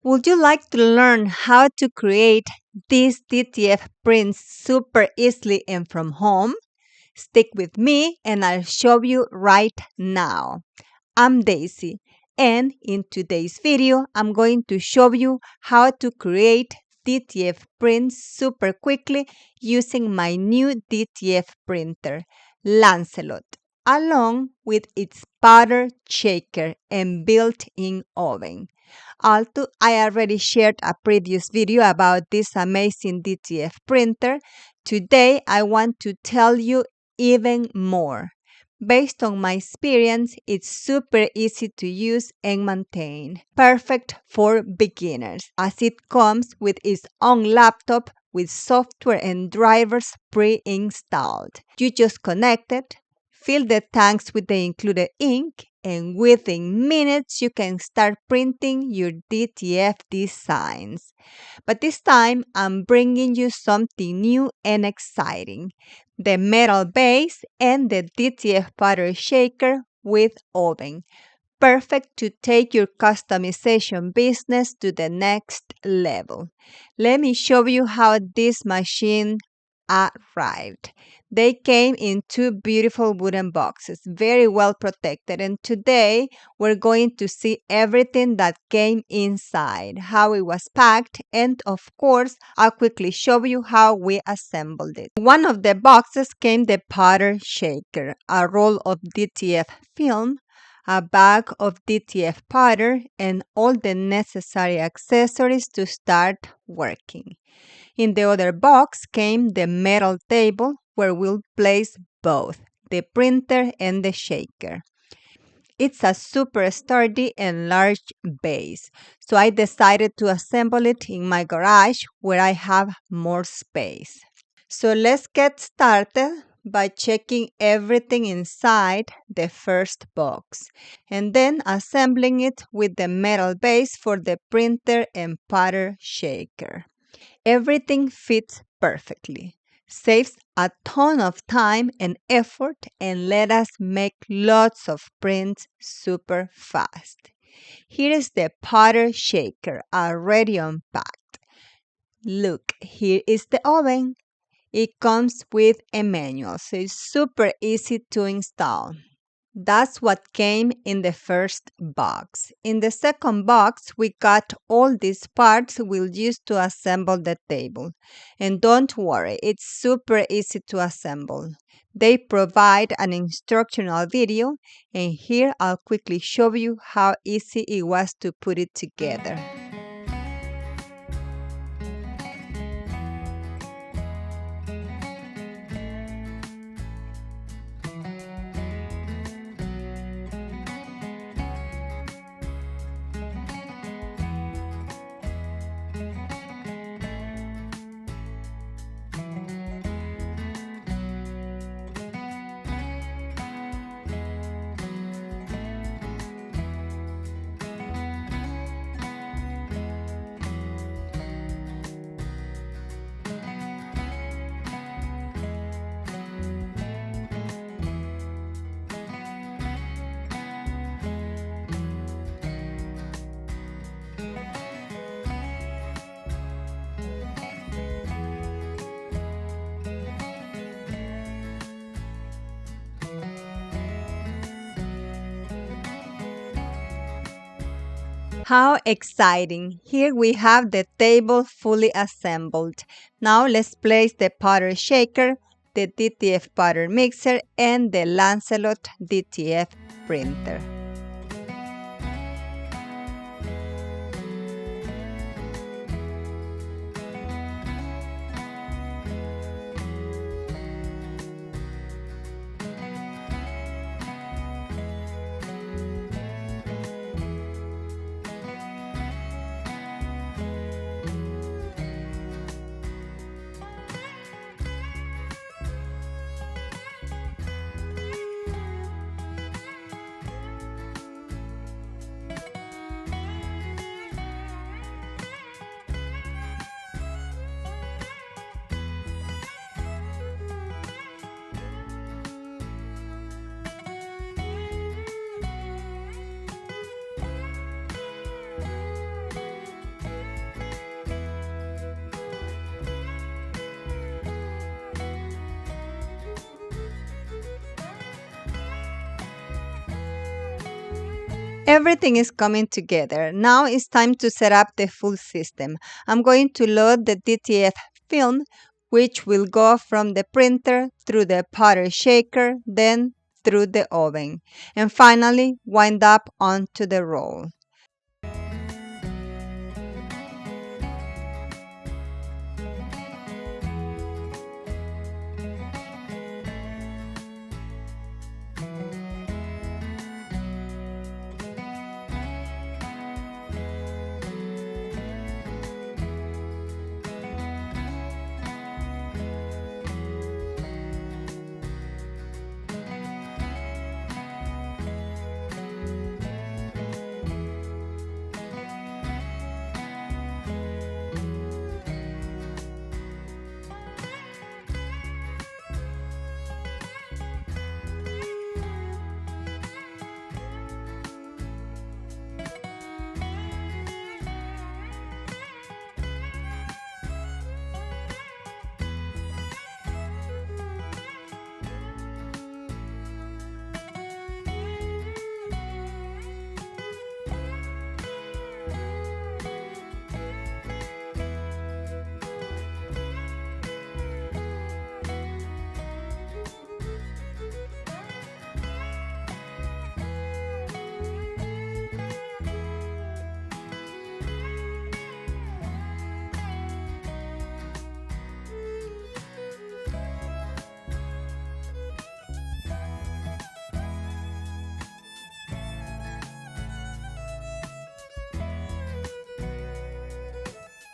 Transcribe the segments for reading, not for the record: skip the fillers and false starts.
Would you like to learn how to create these DTF prints super easily and from home? Stick with me and I'll show you right now. I'm Daisy, and in today's video, I'm going to show you how to create DTF prints super quickly using my new DTF printer, Lancelot, along with its powder shaker and built-in oven. Although I already shared a previous video about this amazing DTF printer, today I want to tell you even more. Based on my experience, it's super easy to use and maintain. Perfect for beginners, as it comes with its own laptop with software and drivers pre-installed. You just connect it, fill the tanks with the included ink, and within minutes you can start printing your DTF designs. But this time I'm bringing you something new and exciting: the metal base and the DTF powder shaker with oven. Perfect to take your customization business to the next level. Let me show you how this machine arrived. They came in two beautiful wooden boxes, very well protected, and today we're going to see everything that came inside, how it was packed, and of course, I'll quickly show you how we assembled it. In one of the boxes came the powder shaker, a roll of DTF film, a bag of DTF powder, and all the necessary accessories to start working. In the other box came the metal table where we'll place both the printer and the shaker. It's a super sturdy and large base, so I decided to assemble it in my garage where I have more space. So let's get started by checking everything inside the first box and then assembling it with the metal base for the printer and powder shaker. Everything fits perfectly, saves a ton of time and effort, and let us make lots of prints super fast. Here is the powder shaker already unpacked. Look, here is the oven. It comes with a manual, so it's super easy to install. That's what came in the first box. In the second box, we got all these parts we'll use to assemble the table. And don't worry, it's super easy to assemble. They provide an instructional video, and here I'll quickly show you how easy it was to put it together. How exciting! Here we have the table fully assembled. Now let's place the powder shaker, the DTF powder mixer, and the Lancelot DTF printer. Everything is coming together. Now it's time to set up the full system. I'm going to load the DTF film, which will go from the printer through the powder shaker, then through the oven, and finally wind up onto the roll.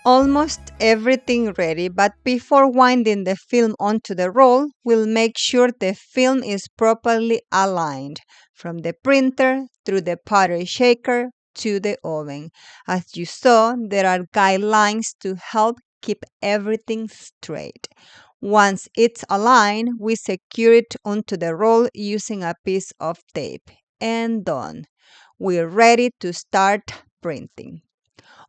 Almost everything ready, but before winding the film onto the roll, we'll make sure the film is properly aligned from the printer through the powder shaker to the oven. As you saw, there are guidelines to help keep everything straight. Once it's aligned, we secure it onto the roll using a piece of tape. And done. We're ready to start printing.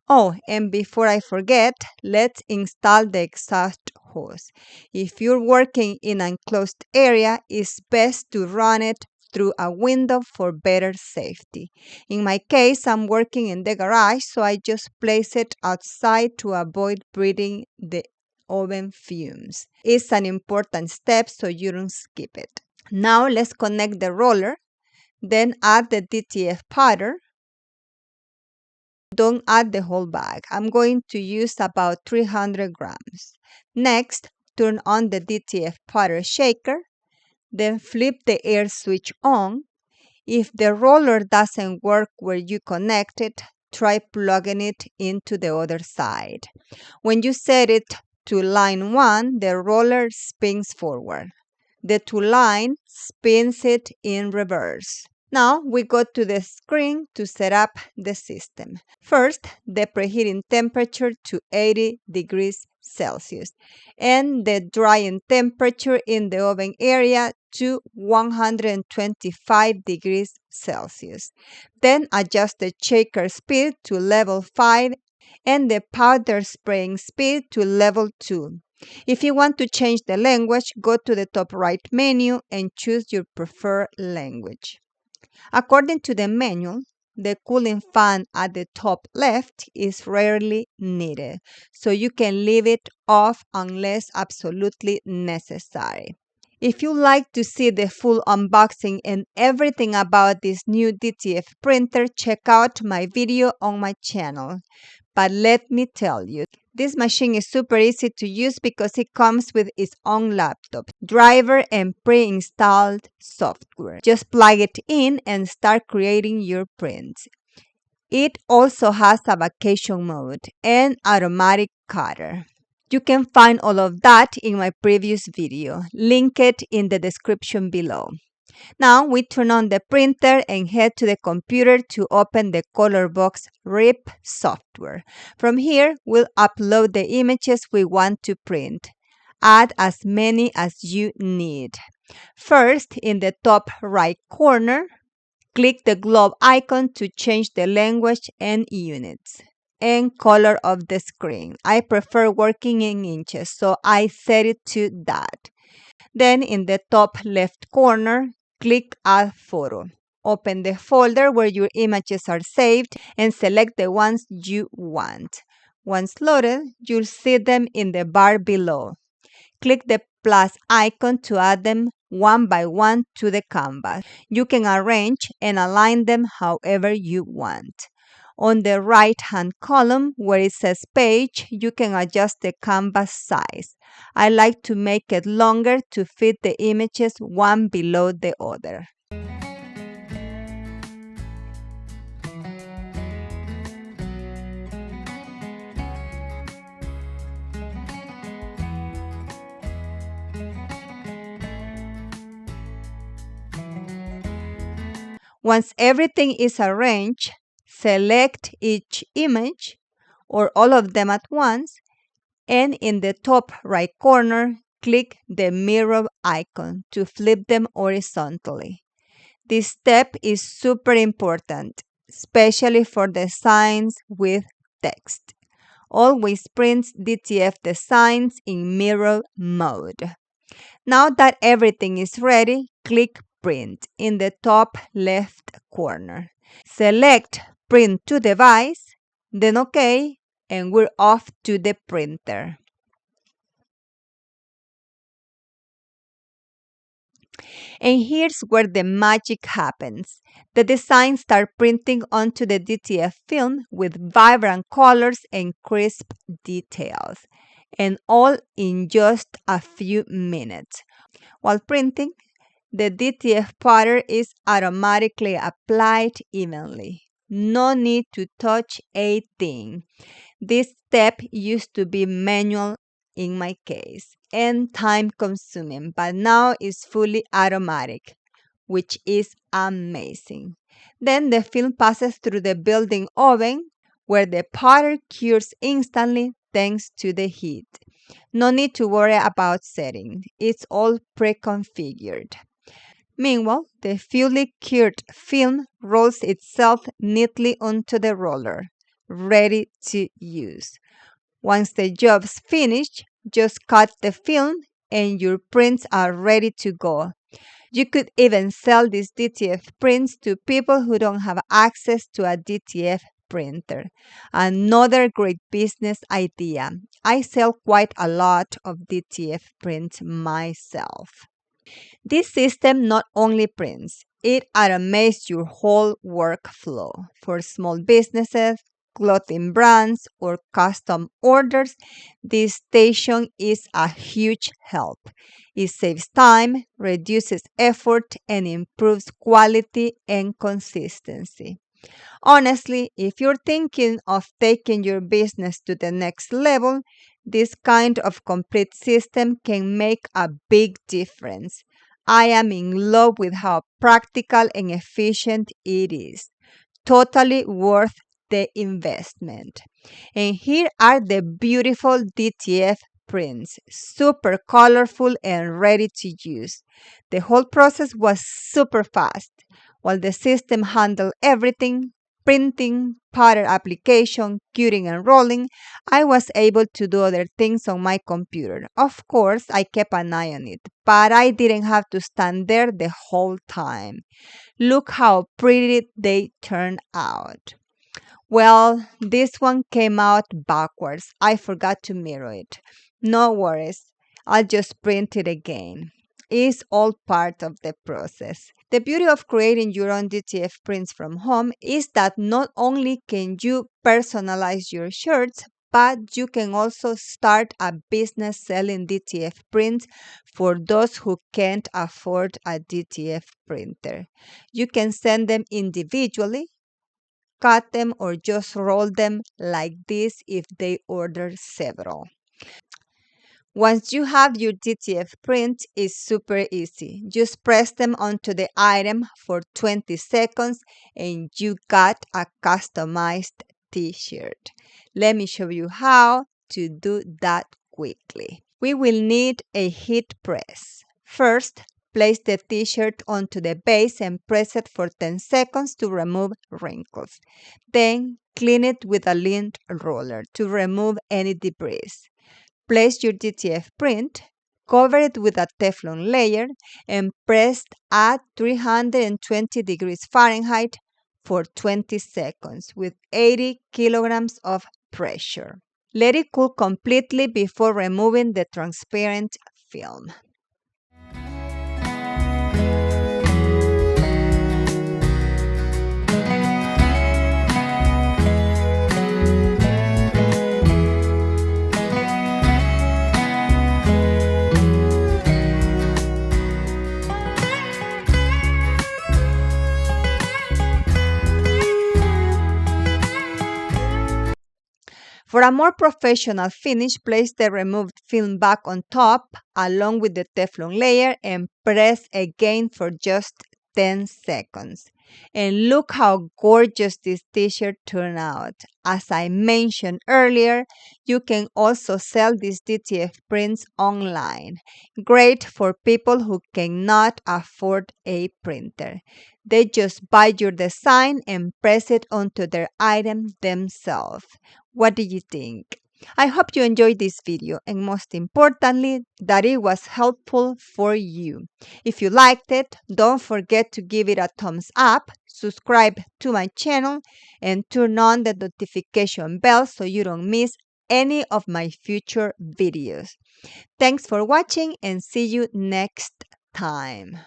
Oh, and before I forget, let's install the exhaust hose. If you're working in an enclosed area, it's best to run it through a window for better safety. In my case, I'm working in the garage, so I just place it outside to avoid breathing the oven fumes. It's an important step, so you don't skip it. Now let's connect the roller, then add the DTF powder. Don't add the whole bag. I'm going to use about 300 grams. Next, turn on the DTF powder shaker. Then flip the air switch on. If the roller doesn't work where you connect it, try plugging it into the other side. When you set it to line 1, the roller spins forward. The to line spins it in reverse. Now we go to the screen to set up the system. First, the preheating temperature to 80 degrees Celsius and the drying temperature in the oven area to 125 degrees Celsius. Then adjust the shaker speed to level 5 and the powder spraying speed to level 2. If you want to change the language, go to the top right menu and choose your preferred language. According to the manual, the cooling fan at the top left is rarely needed, so you can leave it off unless absolutely necessary. If you like to see the full unboxing and everything about this new DTF printer, check out my video on my channel. But let me tell you, this machine is super easy to use because it comes with its own laptop, driver, and pre-installed software. Just plug it in and start creating your prints. It also has a vacation mode and automatic cutter. You can find all of that in my previous video, linked in the description below. Now we turn on the printer and head to the computer to open the Colorbox RIP software. From here, we'll upload the images we want to print. Add as many as you need. First, in the top right corner, click the globe icon to change the language and units and color of the screen. I prefer working in inches, so I set it to that. Then in the top left corner, click Add Photo. Open the folder where your images are saved and select the ones you want. Once loaded, you'll see them in the bar below. Click the plus icon to add them one by one to the canvas. You can arrange and align them however you want. On the right-hand column where it says page, you can adjust the canvas size. I like to make it longer to fit the images one below the other. Once everything is arranged, select each image or all of them at once, and in the top right corner, click the mirror icon to flip them horizontally. This step is super important, especially for designs with text. Always print DTF designs in mirror mode. Now that everything is ready, click Print in the top left corner. Select Print to Device, then OK, and we're off to the printer. And here's where the magic happens. The designs start printing onto the DTF film with vibrant colors and crisp details, and all in just a few minutes. While printing, the DTF powder is automatically applied evenly. No need to touch a thing. This step used to be manual in my case and time consuming, but now it's fully automatic, which is amazing. Then the film passes through the building oven where the powder cures instantly thanks to the heat. No need to worry about setting. It's all pre-configured. Meanwhile, the fully cured film rolls itself neatly onto the roller, ready to use. Once the job's finished, just cut the film and your prints are ready to go. You could even sell these DTF prints to people who don't have access to a DTF printer. Another great business idea. I sell quite a lot of DTF prints myself. This system not only prints, it automates your whole workflow. For small businesses, clothing brands, or custom orders, this station is a huge help. It saves time, reduces effort, and improves quality and consistency. Honestly, if you're thinking of taking your business to the next level, this kind of complete system can make a big difference. I am in love with how practical and efficient it is. Totally worth the investment. And here are the beautiful DTF prints, super colorful and ready to use. The whole process was super fast. While the system handled everything, printing, powder application, curing, and rolling, I was able to do other things on my computer. Of course, I kept an eye on it, but I didn't have to stand there the whole time. Look how pretty they turned out. Well, this one came out backwards. I forgot to mirror it. No worries. I'll just print it again. It's all part of the process. The beauty of creating your own DTF prints from home is that not only can you personalize your shirts, but you can also start a business selling DTF prints for those who can't afford a DTF printer. You can send them individually, cut them, or just roll them like this if they order several. Once you have your DTF print, it's super easy. Just press them onto the item for 20 seconds and you got a customized t-shirt. Let me show you how to do that quickly. We will need a heat press. First, place the t-shirt onto the base and press it for 10 seconds to remove wrinkles. Then, clean it with a lint roller to remove any debris. Place your DTF print, Cover it with a Teflon layer and press at 320 degrees Fahrenheit for 20 seconds with 80 kilograms of pressure. Let it cool completely before removing the transparent film. For a more professional finish, place the removed film back on top along with the Teflon layer and press again for just 10 seconds. And look how gorgeous this t-shirt turned out. As I mentioned earlier, you can also sell these DTF prints online. Great for people who cannot afford a printer. They just buy your design and press it onto their item themselves. What do you think? I hope you enjoyed this video and most importantly, that it was helpful for you. If you liked it, don't forget to give it a thumbs up, subscribe to my channel, and turn on the notification bell so you don't miss any of my future videos. Thanks for watching and see you next time.